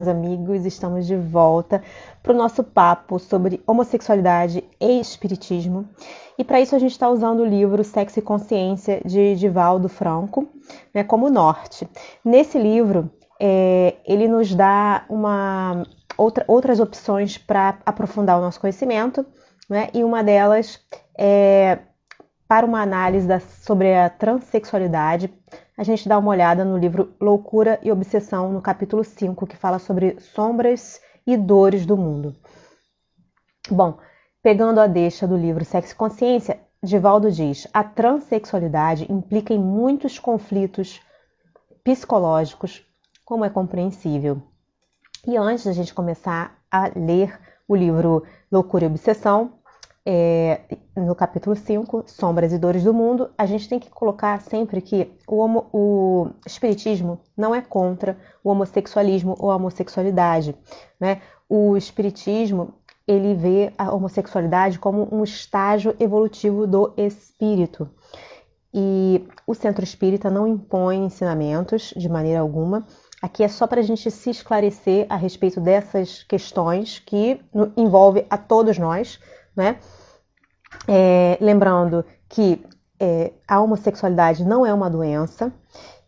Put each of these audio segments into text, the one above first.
amigos, estamos de volta para o nosso papo sobre homossexualidade e espiritismo. E para isso a gente está usando o livro Sexo e Consciência, de Divaldo Franco, né, como norte. Nesse livro, ele nos dá outras opções para aprofundar o nosso conhecimento, né, e uma delas é para uma análise sobre a transexualidade. A gente dá uma olhada no livro Loucura e Obsessão, no capítulo 5, que fala sobre sombras e dores do mundo. Bom, pegando a deixa do livro Sexo e Consciência, Divaldo diz: a transexualidade implica em muitos conflitos psicológicos, como é compreensível. E antes da gente começar a ler o livro Loucura e Obsessão, no capítulo 5, Sombras e Dores do Mundo, a gente tem que colocar sempre que o espiritismo não é contra o homossexualismo ou a homossexualidade, né? O espiritismo, ele vê a homossexualidade como um estágio evolutivo do espírito. E o Centro Espírita não impõe ensinamentos de maneira alguma. Aqui é só para a gente se esclarecer a respeito dessas questões que envolvem a todos nós, né? Lembrando que a homossexualidade não é uma doença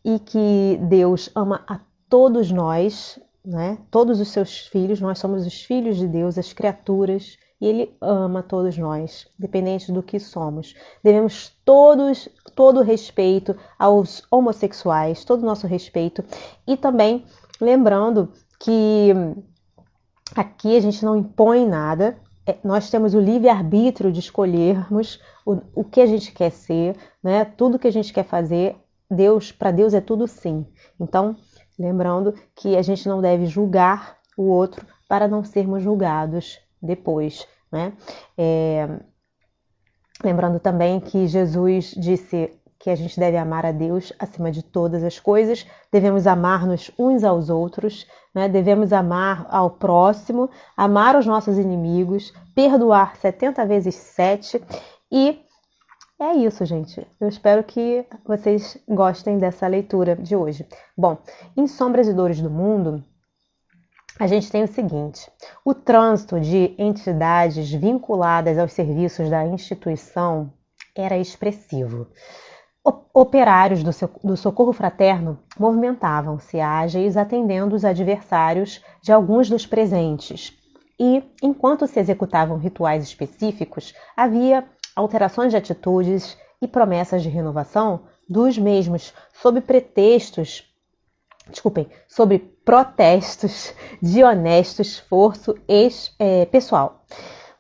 e que Deus ama a todos nós, né? Todos os seus filhos, nós somos os filhos de Deus, as criaturas, e Ele ama todos nós, independente do que somos. Devemos todo o respeito aos homossexuais, todo o nosso respeito, e também lembrando que aqui a gente não impõe nada. Nós temos o livre-arbítrio de escolhermos o que a gente quer ser, né? Tudo que a gente quer fazer, para Deus é tudo sim. Então, lembrando que a gente não deve julgar o outro para não sermos julgados depois, né? Lembrando também que Jesus disse que a gente deve amar a Deus acima de todas as coisas, devemos amar-nos uns aos outros, né? Devemos amar ao próximo, amar os nossos inimigos, perdoar 70 vezes 7, e é isso, gente. Eu espero que vocês gostem dessa leitura de hoje. Bom, em Sombras e Dores do Mundo, a gente tem o seguinte: o trânsito de entidades vinculadas aos serviços da instituição era expressivo. Operários do Socorro Fraterno movimentavam-se ágeis atendendo os adversários de alguns dos presentes. E, enquanto se executavam rituais específicos, havia alterações de atitudes e promessas de renovação dos mesmos, sob protestos de honesto esforço pessoal.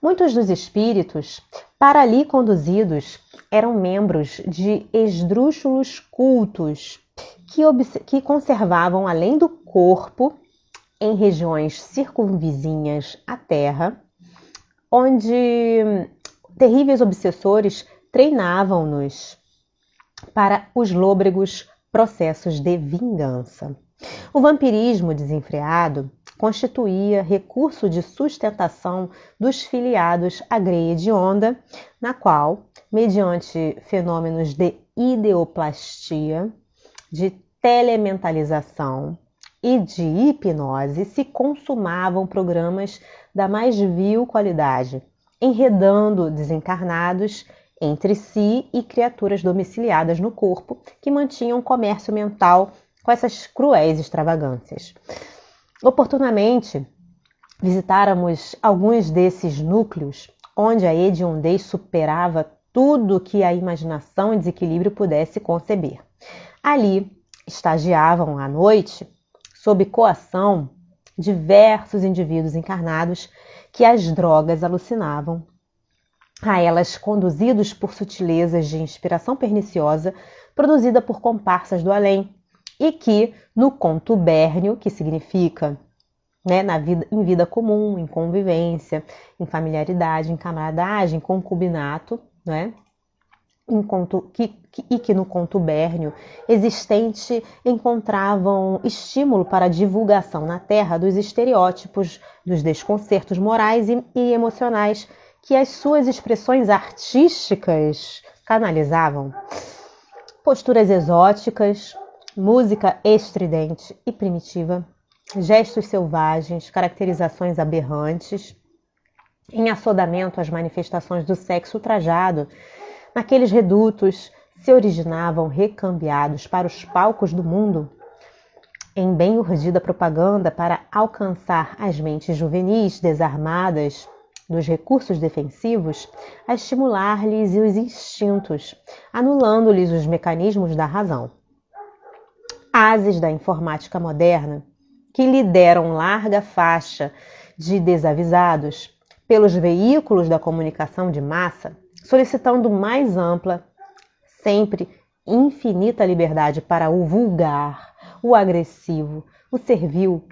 Muitos dos espíritos para ali conduzidos eram membros de esdrúxulos cultos que conservavam além do corpo, em regiões circunvizinhas à Terra, onde terríveis obsessores treinavam-nos para os lôbregos processos de vingança. O vampirismo desenfreado constituía recurso de sustentação dos filiados à greia hedionda, na qual, mediante fenômenos de ideoplastia, de telementalização e de hipnose, se consumavam programas da mais vil qualidade, enredando desencarnados entre si e criaturas domiciliadas no corpo que mantinham comércio mental com essas cruéis extravagâncias. Oportunamente, visitáramos alguns desses núcleos, onde a hediondez superava tudo que a imaginação e desequilíbrio pudesse conceber. Ali estagiavam à noite, sob coação, diversos indivíduos encarnados que as drogas alucinavam, a elas conduzidos por sutilezas de inspiração perniciosa produzida por comparsas do além, e que no contubérnio, que significa, né, em vida comum, em convivência, em familiaridade, em camaradagem, concubinato, né, que no contubérnio existente encontravam estímulo para a divulgação na Terra dos estereótipos, dos desconcertos morais e emocionais que as suas expressões artísticas canalizavam. Posturas exóticas, música estridente e primitiva, gestos selvagens, caracterizações aberrantes, em assodamento às manifestações do sexo ultrajado, naqueles redutos se originavam recambiados para os palcos do mundo, em bem urdida propaganda para alcançar as mentes juvenis desarmadas dos recursos defensivos, a estimular-lhes os instintos, anulando-lhes os mecanismos da razão. Ases da informática moderna, que lhe deram larga faixa de desavisados pelos veículos da comunicação de massa, solicitando mais ampla, sempre infinita liberdade para o vulgar, o agressivo, o servil,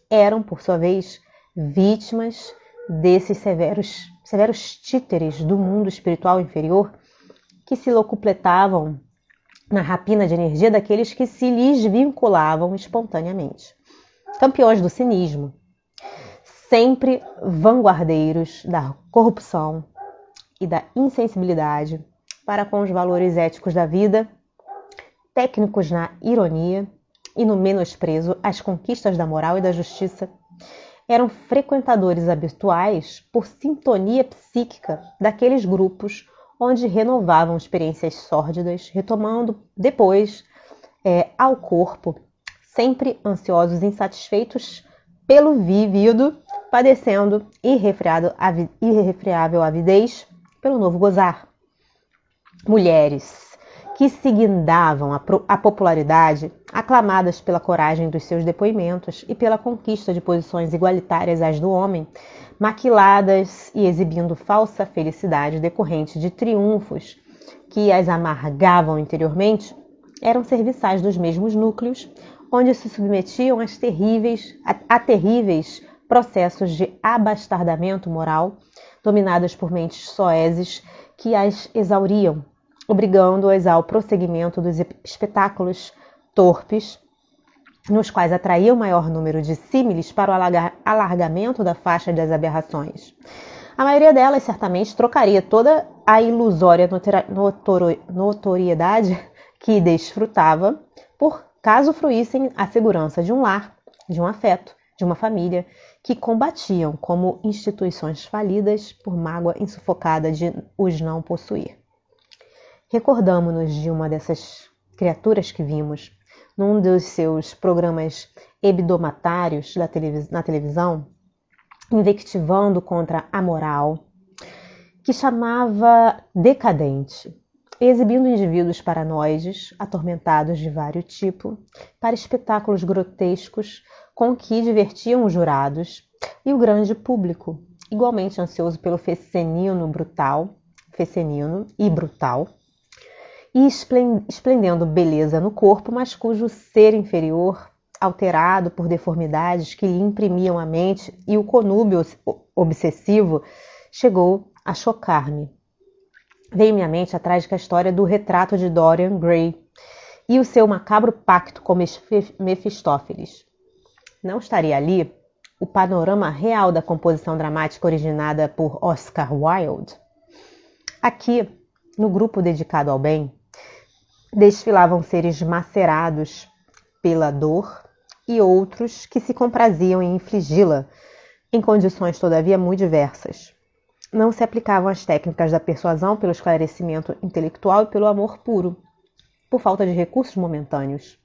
eram, por sua vez, vítimas desses severos títeres do mundo espiritual inferior que se locupletavam na rapina de energia daqueles que se lhes vinculavam espontaneamente. Campeões do cinismo, sempre vanguardeiros da corrupção e da insensibilidade para com os valores éticos da vida, técnicos na ironia e no menosprezo às conquistas da moral e da justiça, eram frequentadores habituais por sintonia psíquica daqueles grupos onde renovavam experiências sórdidas, retomando depois ao corpo, sempre ansiosos e insatisfeitos pelo vivido, padecendo irrefreável avidez pelo novo gozar. Mulheres que se guindavam à popularidade, aclamadas pela coragem dos seus depoimentos e pela conquista de posições igualitárias às do homem, maquiladas e exibindo falsa felicidade decorrente de triunfos que as amargavam interiormente, eram serviçais dos mesmos núcleos, onde se submetiam a terríveis processos de abastardamento moral, dominadas por mentes soezes que as exauriam, obrigando-as ao prosseguimento dos espetáculos torpes, nos quais atraía o maior número de símiles para o alargamento da faixa das aberrações. A maioria delas certamente trocaria toda a ilusória notoriedade que desfrutava por caso fruíssem a segurança de um lar, de um afeto, de uma família, que combatiam como instituições falidas por mágoa insufocada de os não possuir. Recordamo-nos de uma dessas criaturas que vimos num dos seus programas hebdomatários na televisão, invectivando contra a moral, que chamava decadente, exibindo indivíduos paranoides, atormentados de vários tipos, para espetáculos grotescos com que divertiam os jurados e o grande público, igualmente ansioso pelo fecenino e brutal, e esplendendo beleza no corpo, mas cujo ser inferior, alterado por deformidades que lhe imprimiam a mente e o conúbio obsessivo, chegou a chocar-me. Veio-me à mente a trágica história do retrato de Dorian Gray e o seu macabro pacto com Mefistófeles. Não estaria ali o panorama real da composição dramática originada por Oscar Wilde? Aqui, no grupo dedicado ao bem, desfilavam seres macerados pela dor e outros que se compraziam em infligi-la, em condições todavia muito diversas. Não se aplicavam as técnicas da persuasão pelo esclarecimento intelectual e pelo amor puro, por falta de recursos momentâneos.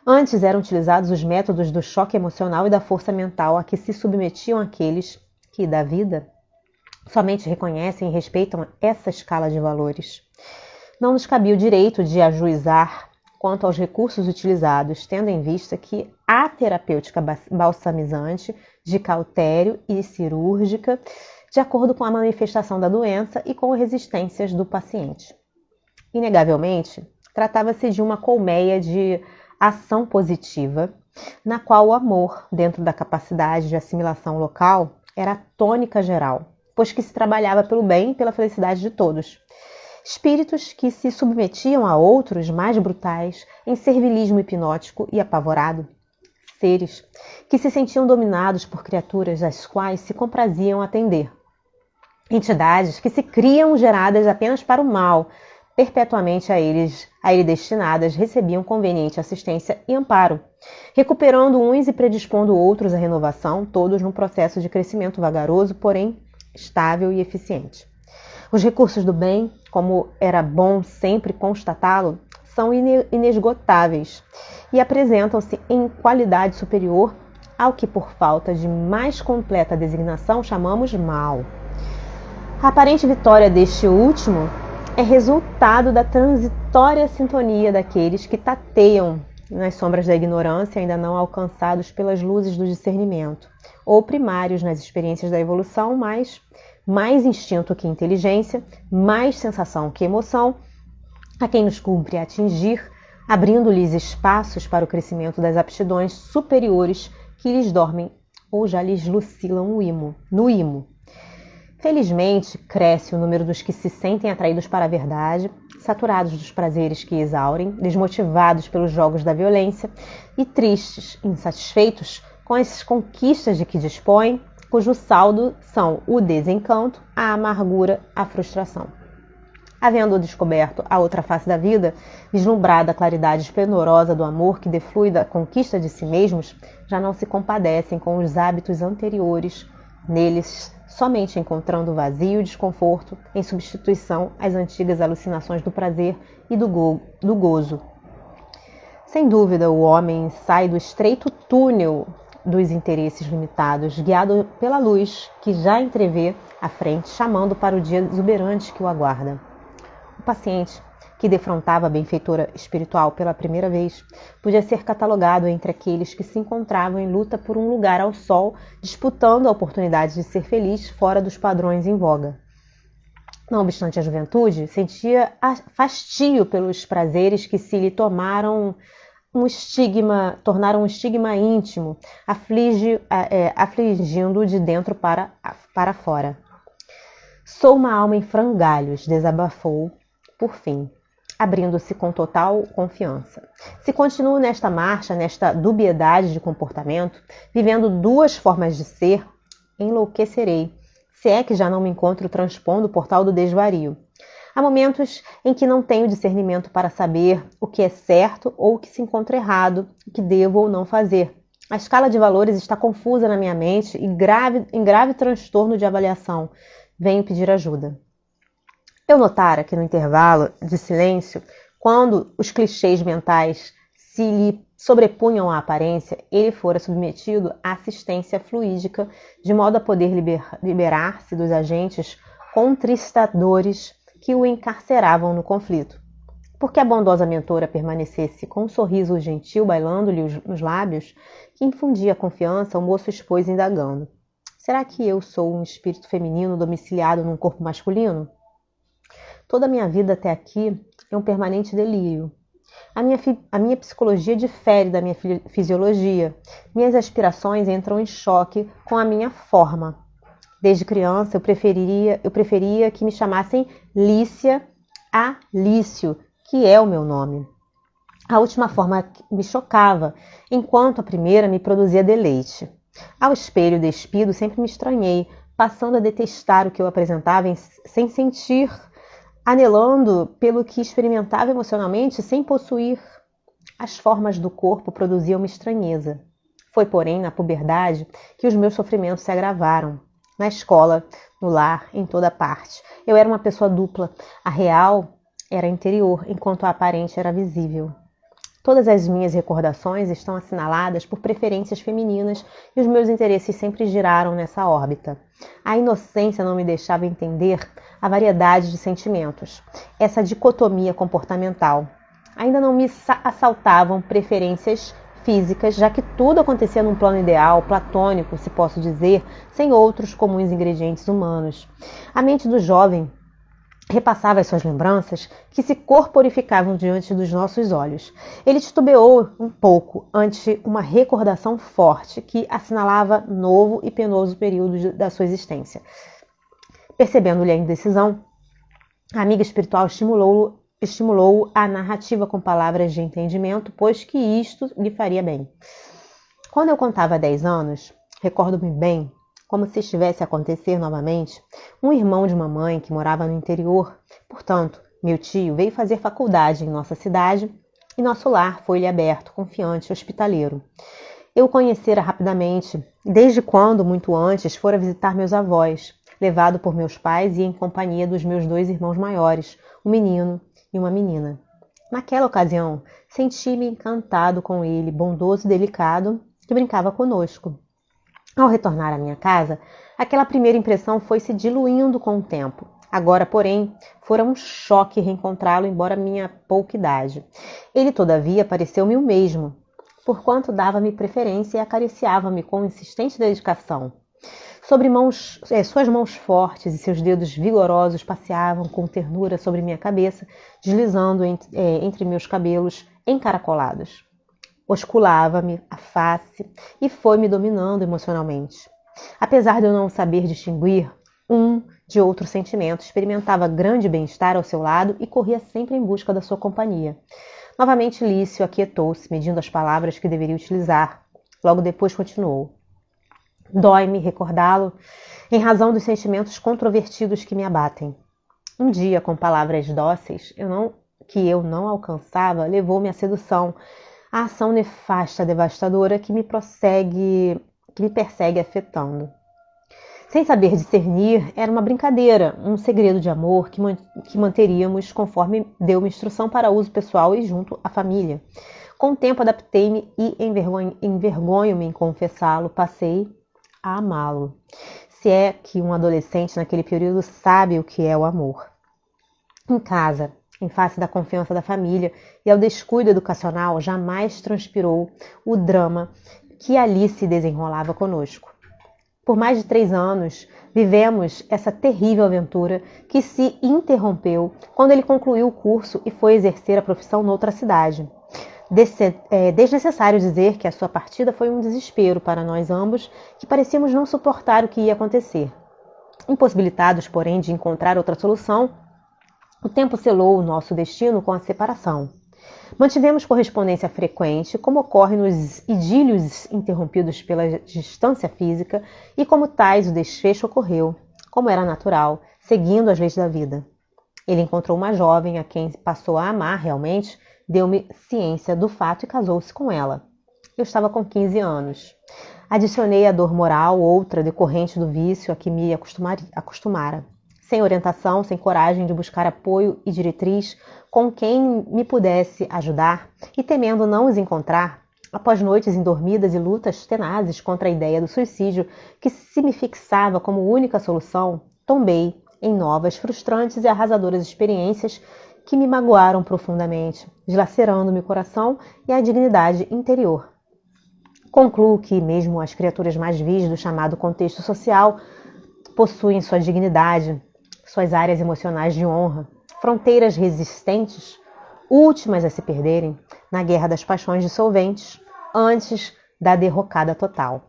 Antes eram utilizados os métodos do choque emocional e da força mental a que se submetiam aqueles que, da vida, somente reconhecem e respeitam essa escala de valores. Não nos cabia o direito de ajuizar quanto aos recursos utilizados, tendo em vista que a terapêutica balsamizante, de cautério e cirúrgica, de acordo com a manifestação da doença e com as resistências do paciente. Inegavelmente, tratava-se de uma colmeia de ação positiva, na qual o amor, dentro da capacidade de assimilação local, era a tônica geral, pois que se trabalhava pelo bem e pela felicidade de todos. Espíritos que se submetiam a outros mais brutais em servilismo hipnótico e apavorado. Seres que se sentiam dominados por criaturas às quais se compraziam atender. Entidades que se criam geradas apenas para o mal, perpetuamente a ele destinadas, recebiam conveniente assistência e amparo, recuperando uns e predispondo outros à renovação, todos num processo de crescimento vagaroso, porém estável e eficiente. Os recursos do bem, como era bom sempre constatá-lo, são inesgotáveis e apresentam-se em qualidade superior ao que, por falta de mais completa designação, chamamos mal. A aparente vitória deste último é resultado da transitória sintonia daqueles que tateiam nas sombras da ignorância, ainda não alcançados pelas luzes do discernimento, ou primários nas experiências da evolução, mas mais instinto que inteligência, mais sensação que emoção, a quem nos cumpre atingir, abrindo-lhes espaços para o crescimento das aptidões superiores que lhes dormem ou já lhes lucilam no imo. Felizmente, cresce o número dos que se sentem atraídos para a verdade, saturados dos prazeres que exaurem, desmotivados pelos jogos da violência e tristes, insatisfeitos com as conquistas de que dispõem, cujo saldo são o desencanto, a amargura, a frustração. Havendo descoberto a outra face da vida, vislumbrada a claridade esplendorosa do amor que deflui da conquista de si mesmos, já não se compadecem com os hábitos anteriores, neles somente encontrando vazio e desconforto em substituição às antigas alucinações do prazer e do gozo. Sem dúvida, o homem sai do estreito túnel dos interesses limitados, guiado pela luz que já entrevê à frente, chamando para o dia exuberante que o aguarda. O paciente, que defrontava a benfeitora espiritual pela primeira vez, podia ser catalogado entre aqueles que se encontravam em luta por um lugar ao sol, disputando a oportunidade de ser feliz fora dos padrões em voga. Não obstante a juventude, sentia fastio pelos prazeres que se lhe tornaram um estigma íntimo, afligindo de dentro para fora. Sou uma alma em frangalhos, desabafou, por fim, abrindo-se com total confiança. Se continuo nesta marcha, nesta dubiedade de comportamento, vivendo duas formas de ser, enlouquecerei, se é que já não me encontro transpondo o portal do desvario. Há momentos em que não tenho discernimento para saber o que é certo ou o que se encontra errado, o que devo ou não fazer. A escala de valores está confusa na minha mente e em grave transtorno de avaliação. Venho pedir ajuda. Eu notara que no intervalo de silêncio, quando os clichês mentais se lhe sobrepunham à aparência, ele fora submetido à assistência fluídica, de modo a poder liberar-se dos agentes contristadores que o encarceravam no conflito. Porque a bondosa mentora permanecesse com um sorriso gentil bailando-lhe nos lábios, que infundia confiança, o moço expôs indagando. Será que eu sou um espírito feminino domiciliado num corpo masculino? Toda a minha vida até aqui é um permanente delírio. A minha psicologia difere da minha fisiologia. Minhas aspirações entram em choque com a minha forma. Desde criança, eu preferia que me chamassem Lícia a Lício, que é o meu nome. A última forma me chocava, enquanto a primeira me produzia deleite. Ao espelho despido, sempre me estranhei, passando a detestar o que eu apresentava sem sentir, anelando pelo que experimentava emocionalmente sem possuir. As formas do corpo produziam-me estranheza. Foi, porém, na puberdade que os meus sofrimentos se agravaram. Na escola, no lar, em toda parte. Eu era uma pessoa dupla. A real era interior, enquanto a aparente era visível. Todas as minhas recordações estão assinaladas por preferências femininas e os meus interesses sempre giraram nessa órbita. A inocência não me deixava entender a variedade de sentimentos, essa dicotomia comportamental. Ainda não me assaltavam preferências físicas, já que tudo acontecia num plano ideal, platônico, se posso dizer, sem outros comuns ingredientes humanos. A mente do jovem repassava as suas lembranças que se corporificavam diante dos nossos olhos. Ele titubeou um pouco ante uma recordação forte que assinalava novo e penoso período da sua existência. Percebendo-lhe a indecisão, a amiga espiritual estimulou a narrativa com palavras de entendimento, pois que isto lhe faria bem. Quando eu contava 10 anos, recordo-me bem, como se estivesse a acontecer novamente, um irmão de mamãe que morava no interior, portanto, meu tio, veio fazer faculdade em nossa cidade e nosso lar foi-lhe aberto, confiante e hospitaleiro. Eu o conhecera rapidamente, desde quando, muito antes, fora visitar meus avós, levado por meus pais e em companhia dos meus 2 irmãos maiores, um menino e uma menina. Naquela ocasião, senti-me encantado com ele, bondoso e delicado, que brincava conosco. Ao retornar à minha casa, aquela primeira impressão foi se diluindo com o tempo. Agora, porém, fora um choque reencontrá-lo, embora minha pouca idade. Ele, todavia, pareceu-me o mesmo, porquanto dava-me preferência e acariciava-me com insistente dedicação. Suas mãos fortes e seus dedos vigorosos passeavam com ternura sobre minha cabeça, deslizando entre meus cabelos encaracolados. Osculava-me a face e foi-me dominando emocionalmente. Apesar de eu não saber distinguir um de outro sentimento, experimentava grande bem-estar ao seu lado e corria sempre em busca da sua companhia. Novamente Lício aquietou-se, medindo as palavras que deveria utilizar. Logo depois continuou. Dói-me recordá-lo, em razão dos sentimentos controvertidos que me abatem. Um dia, com palavras dóceis, que eu não alcançava, levou-me à sedução, a ação nefasta, devastadora que me persegue afetando. Sem saber discernir, era uma brincadeira, um segredo de amor que manteríamos conforme deu-me instrução para uso pessoal e junto à família. Com o tempo adaptei-me e envergonho-me em confessá-lo, passei a amá-lo. Se é que um adolescente naquele período sabe o que é o amor. Em casa, em face da confiança da família e ao descuido educacional, jamais transpirou o drama que ali se desenrolava conosco. Por mais de 3 anos, vivemos essa terrível aventura que se interrompeu quando ele concluiu o curso e foi exercer a profissão noutra cidade. Desnecessário dizer que a sua partida foi um desespero para nós ambos, que parecíamos não suportar o que ia acontecer. Impossibilitados, porém, de encontrar outra solução, o tempo selou o nosso destino com a separação. Mantivemos correspondência frequente, como ocorre nos idílios interrompidos pela distância física, e como tais o desfecho ocorreu, como era natural, seguindo as leis da vida. Ele encontrou uma jovem a quem passou a amar realmente, deu-me ciência do fato e casou-se com ela. Eu estava com 15 anos. Adicionei a dor moral, outra decorrente do vício a que me acostumara. Sem orientação, sem coragem de buscar apoio e diretriz com quem me pudesse ajudar e temendo não os encontrar, após noites indormidas e lutas tenazes contra a ideia do suicídio que se me fixava como única solução, tombei em novas, frustrantes e arrasadoras experiências que me magoaram profundamente, dilacerando meu coração e a dignidade interior. Concluo que mesmo as criaturas mais vis do chamado contexto social possuem sua dignidade, suas áreas emocionais de honra, fronteiras resistentes, últimas a se perderem na guerra das paixões dissolventes, antes da derrocada total.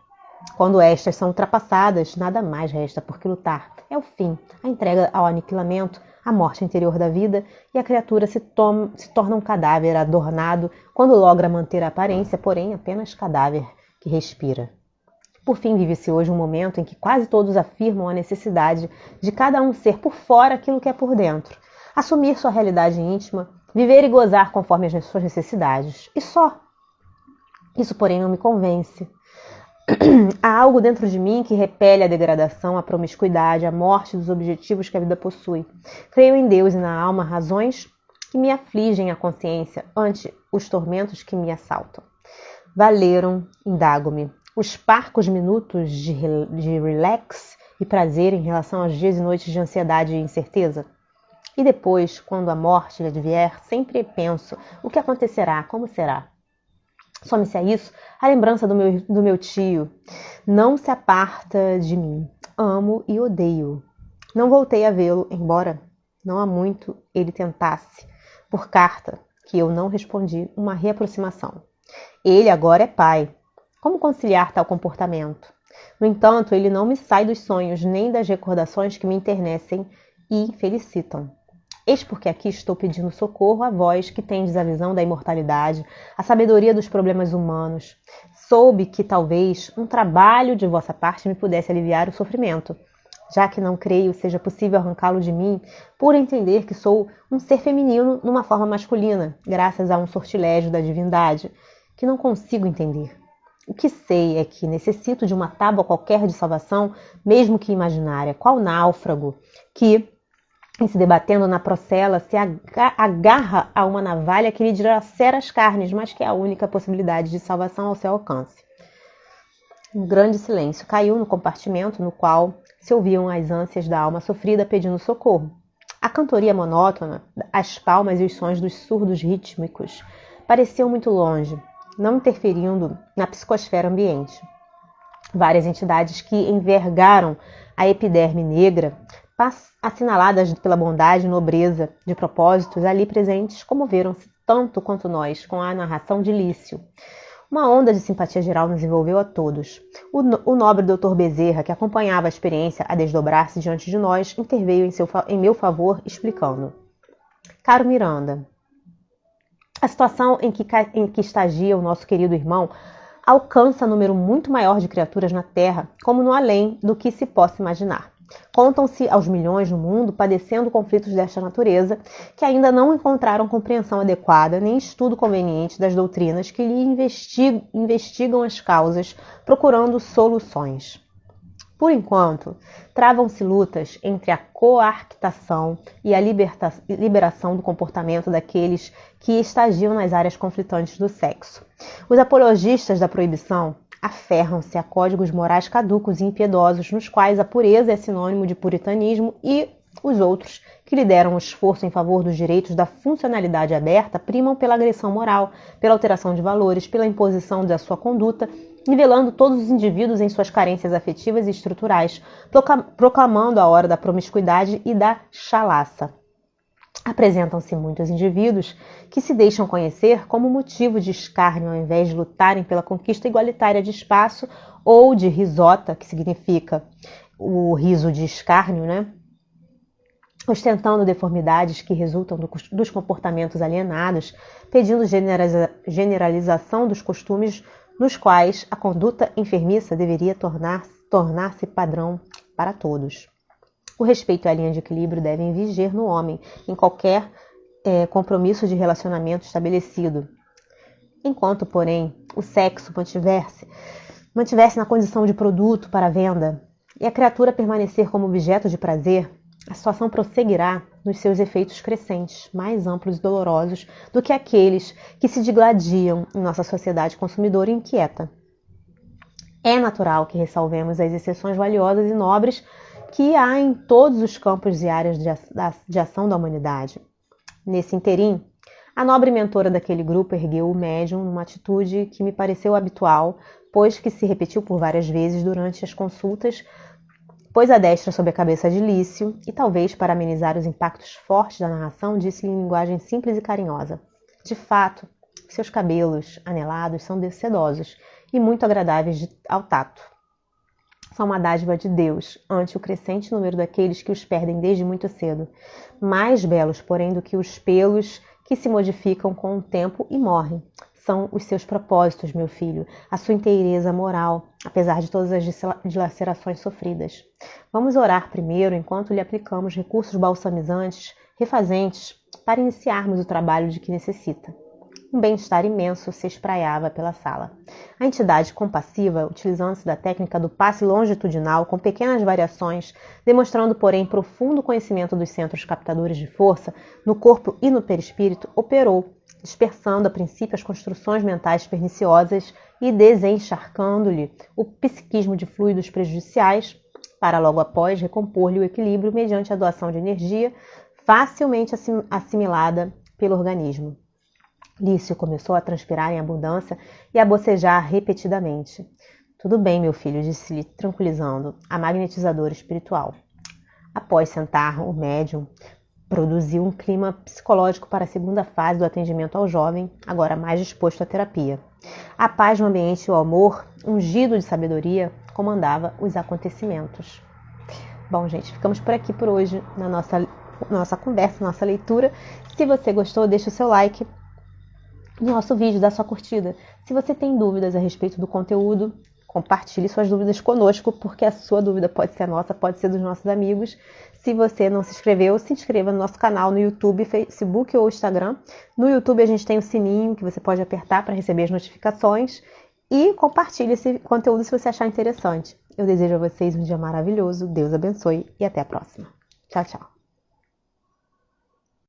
Quando estas são ultrapassadas, nada mais resta por que lutar. É o fim, a entrega ao aniquilamento, a morte interior da vida, e a criatura se torna um cadáver adornado quando logra manter a aparência, porém apenas cadáver que respira. Por fim, vive-se hoje um momento em que quase todos afirmam a necessidade de cada um ser por fora aquilo que é por dentro, assumir sua realidade íntima, viver e gozar conforme as suas necessidades. E só. Isso, porém, não me convence. Há algo dentro de mim que repele a degradação, a promiscuidade, a morte dos objetivos que a vida possui. Creio em Deus e na alma razões que me afligem a consciência ante os tormentos que me assaltam. Valeram, indago-me, os parcos minutos de relax e prazer em relação aos dias e noites de ansiedade e incerteza? E depois, quando a morte lhe advier, sempre penso o que acontecerá, como será. Some-se a isso a lembrança do meu tio. Não se aparta de mim. Amo e odeio. Não voltei a vê-lo, embora não há muito ele tentasse, por carta, que eu não respondi, uma reaproximação. Ele agora é pai. Como conciliar tal comportamento? No entanto, ele não me sai dos sonhos, nem das recordações que me enternecem e felicitam. Eis porque aqui estou pedindo socorro a vós que tendes a visão da imortalidade, a sabedoria dos problemas humanos. Soube que talvez um trabalho de vossa parte me pudesse aliviar o sofrimento. já que não creio seja possível arrancá-lo de mim, por entender que sou um ser feminino numa forma masculina, graças a um sortilégio da divindade, que não consigo entender. O que sei é que necessito de uma tábua qualquer de salvação, mesmo que imaginária, qual náufrago, que, em se debatendo na procela, se agarra a uma navalha que lhe dilacera as carnes, mas que é a única possibilidade de salvação ao seu alcance. Um grande silêncio caiu no compartimento no qual se ouviam as ânsias da alma sofrida pedindo socorro. A cantoria monótona, as palmas e os sons dos surdos rítmicos pareciam muito longe, não interferindo na psicosfera ambiente. Várias entidades que envergaram a epiderme negra, assinaladas pela bondade e nobreza de propósitos ali presentes, comoveram-se tanto quanto nós com a narração de Lício. Uma onda de simpatia geral nos envolveu a todos. O nobre Dr. Bezerra, que acompanhava a experiência a desdobrar-se diante de nós, interveio em meu favor, explicando. Caro Miranda, a situação em que estagia o nosso querido irmão alcança número muito maior de criaturas na Terra, como no além do que se possa imaginar. Contam-se aos milhões no mundo padecendo conflitos desta natureza, que ainda não encontraram compreensão adequada nem estudo conveniente das doutrinas que lhe investigam as causas, procurando soluções. Por enquanto, travam-se lutas entre a coartação e a liberação do comportamento daqueles que estagiam nas áreas conflitantes do sexo. Os apologistas da proibição aferram-se a códigos morais caducos e impiedosos, nos quais a pureza é sinônimo de puritanismo, e os outros, que lideram o esforço em favor dos direitos da funcionalidade aberta, primam pela agressão moral, pela alteração de valores, pela imposição da sua conduta, nivelando todos os indivíduos em suas carências afetivas e estruturais, proclamando a hora da promiscuidade e da chalaça. Apresentam-se muitos indivíduos que se deixam conhecer como motivo de escárnio ao invés de lutarem pela conquista igualitária de espaço ou de risota, que significa o riso de escárnio, né? Ostentando deformidades que resultam dos comportamentos alienados, pedindo generalização dos costumes nos quais a conduta enfermiça deveria tornar-se padrão para todos. O respeito e a linha de equilíbrio devem viger no homem, em qualquer compromisso de relacionamento estabelecido. Enquanto, porém, o sexo mantivesse na condição de produto para venda e a criatura permanecer como objeto de prazer, a situação prosseguirá nos seus efeitos crescentes, mais amplos e dolorosos do que aqueles que se digladiam em nossa sociedade consumidora e inquieta. É natural que ressalvemos as exceções valiosas e nobres que há em todos os campos e áreas de ação da humanidade. Nesse interim, a nobre mentora daquele grupo ergueu o médium numa atitude que me pareceu habitual, pois que se repetiu por várias vezes durante as consultas, pôs a destra sobre a cabeça de Lício e, talvez para amenizar os impactos fortes da narração, disse-lhe em linguagem simples e carinhosa. De fato, seus cabelos anelados são sedosos e muito agradáveis ao tato. São uma dádiva de Deus ante o crescente número daqueles que os perdem desde muito cedo. Mais belos, porém, do que os pelos que se modificam com o tempo e morrem. São os seus propósitos, meu filho, a sua inteireza moral, apesar de todas as dilacerações sofridas. Vamos orar primeiro, enquanto lhe aplicamos recursos balsamizantes, refazentes, para iniciarmos o trabalho de que necessita. Um bem-estar imenso se espraiava pela sala. A entidade compassiva, utilizando-se da técnica do passe longitudinal, com pequenas variações, demonstrando, porém, profundo conhecimento dos centros captadores de força no corpo e no perispírito, operou, dispersando a princípio as construções mentais perniciosas e desencharcando-lhe o psiquismo de fluidos prejudiciais, para logo após recompor-lhe o equilíbrio mediante a doação de energia facilmente assimilada pelo organismo. Lício começou a transpirar em abundância e a bocejar repetidamente. Tudo bem, meu filho, disse-lhe, tranquilizando, a magnetizadora espiritual. Após sentar, o médium produziu um clima psicológico para a segunda fase do atendimento ao jovem, agora mais disposto à terapia. A paz no ambiente e o amor, ungido de sabedoria, comandava os acontecimentos. Bom, gente, ficamos por aqui por hoje na nossa conversa, nossa leitura. Se você gostou, deixa o seu like no nosso vídeo, dá sua curtida. Se você tem dúvidas a respeito do conteúdo, Compartilhe suas dúvidas conosco, porque a sua dúvida pode ser a nossa, pode ser dos nossos amigos. Se você não se inscreveu, se inscreva no nosso canal no YouTube, Facebook ou Instagram. No YouTube a gente tem o sininho que você pode apertar para receber as notificações. E compartilhe esse conteúdo se você achar interessante. Eu desejo a vocês um dia maravilhoso, Deus abençoe e até a próxima. Tchau, tchau.